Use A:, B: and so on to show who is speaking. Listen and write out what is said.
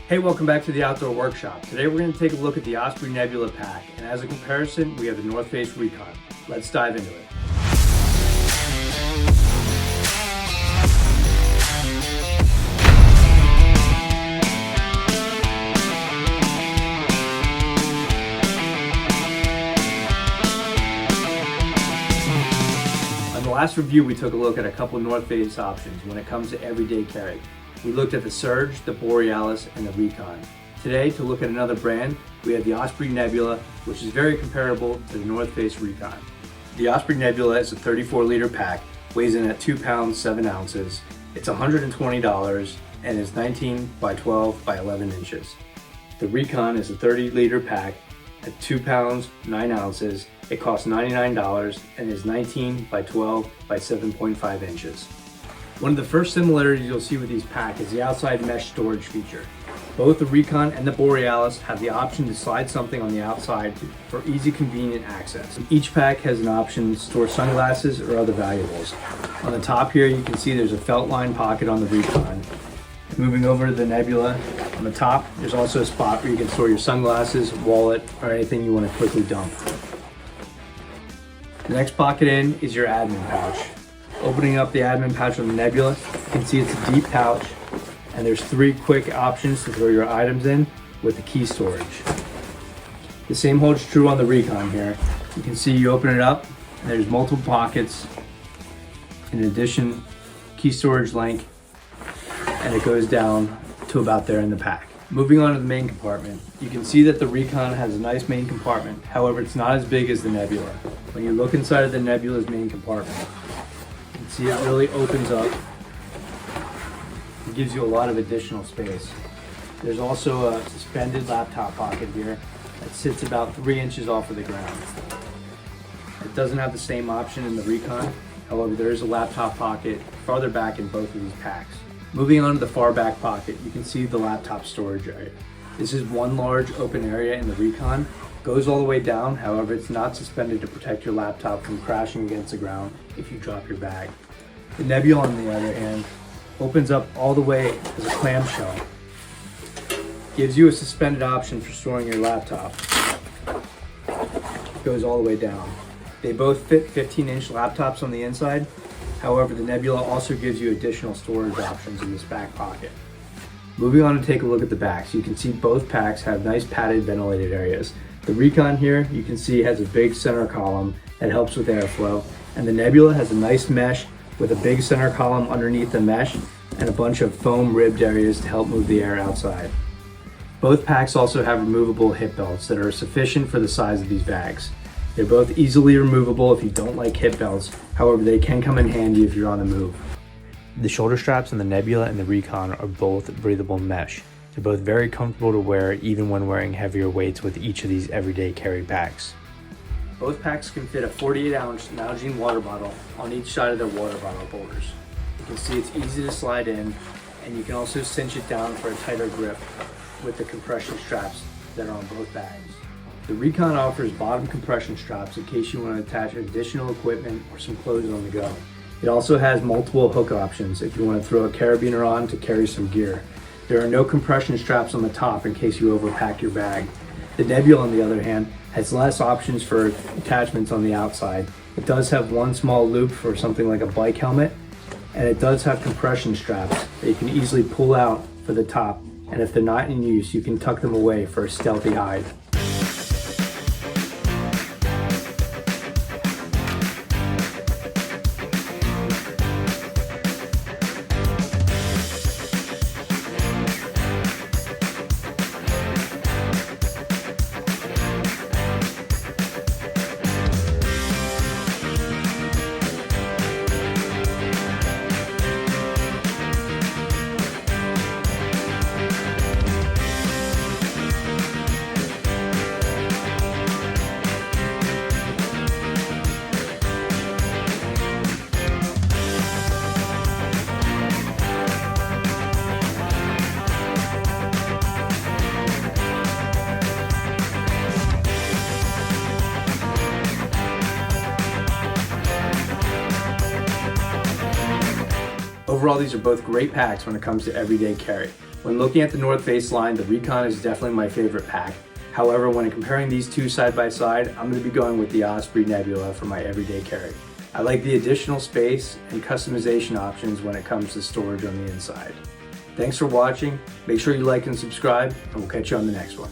A: Hey, welcome back to the Outdoor Workshop. Today we're going to take a look at the Osprey Nebula pack, and as a comparison, we have the North Face Recon. Let's dive into it. On the last review, we took a look at a couple North Face options when it comes to everyday carry. We looked at the Surge, the Borealis, and the Recon. Today, to look at another brand, we have the Osprey Nebula, which is very comparable to the North Face Recon. The Osprey Nebula is a 34-liter pack, weighs in at 2 pounds 7 ounces. It's $120 and is 19 by 12 by 11 inches. The Recon is a 30-liter pack at 2 pounds 9 ounces. It costs $99 and is 19 by 12 by 7.5 inches. One of the first similarities you'll see with these packs is the outside mesh storage feature. Both the Recon and the Borealis have the option to slide something on the outside for easy, convenient access. Each pack has an option to store sunglasses or other valuables. On the top here, you can see there's a felt line pocket on the Recon. Moving over to the Nebula, on the top, there's also a spot where you can store your sunglasses, wallet, or anything you want to quickly dump. The next pocket in is your admin pouch. Opening up the admin pouch on the Nebula, you can see it's a deep pouch, and there's 3 quick options to throw your items in with the key storage. The same holds true on the Recon here. You can see you open it up, and there's multiple pockets. In addition, key storage link, and it goes down to about there in the pack. Moving on to the main compartment, you can see that the Recon has a nice main compartment. However, it's not as big as the Nebula. When you look inside of the Nebula's main compartment, you can see it really opens up. It gives you a lot of additional space. There's also a suspended laptop pocket here that sits about 3 inches off of the ground. It doesn't have the same option in the Recon. However, there is a laptop pocket farther back in both of these packs. Moving on to the far back pocket, you can see the laptop storage area. This is one large open area in the Recon. It goes all the way down, however, it's not suspended to protect your laptop from crashing against the ground if you drop your bag. The Nebula, on the other hand, opens up all the way as a clamshell. Gives you a suspended option for storing your laptop. It goes all the way down. They both fit 15-inch laptops on the inside. However, the Nebula also gives you additional storage options in this back pocket. Moving on to take a look at the backs, you can see both packs have nice padded ventilated areas. The Recon here, you can see, has a big center column that helps with airflow, and the Nebula has a nice mesh with a big center column underneath the mesh and a bunch of foam ribbed areas to help move the air outside. Both packs also have removable hip belts that are sufficient for the size of these bags. They're both easily removable if you don't like hip belts, however they can come in handy if you're on the move. The shoulder straps in the Nebula and the Recon are both breathable mesh. They're both very comfortable to wear even when wearing heavier weights with each of these everyday carry packs. Both packs can fit a 48-ounce Nalgene water bottle on each side of their water bottle holders. You can see it's easy to slide in, and you can also cinch it down for a tighter grip with the compression straps that are on both bags. The Recon offers bottom compression straps in case you want to attach additional equipment or some clothes on the go. It also has multiple hook options if you want to throw a carabiner on to carry some gear. There are no compression straps on the top in case you overpack your bag. The Nebula, on the other hand, has less options for attachments on the outside. It does have one small loop for something like a bike helmet, and it does have compression straps that you can easily pull out for the top, and if they're not in use, you can tuck them away for a stealthy hide. Overall, these are both great packs when it comes to everyday carry. When looking at the North Face line, the Recon is definitely my favorite pack. However, when comparing these two side by side, I'm going to be going with the Osprey Nebula for my everyday carry. I like the additional space and customization options when it comes to storage on the inside. Thanks for watching. Make sure you like and subscribe, and we'll catch you on the next one.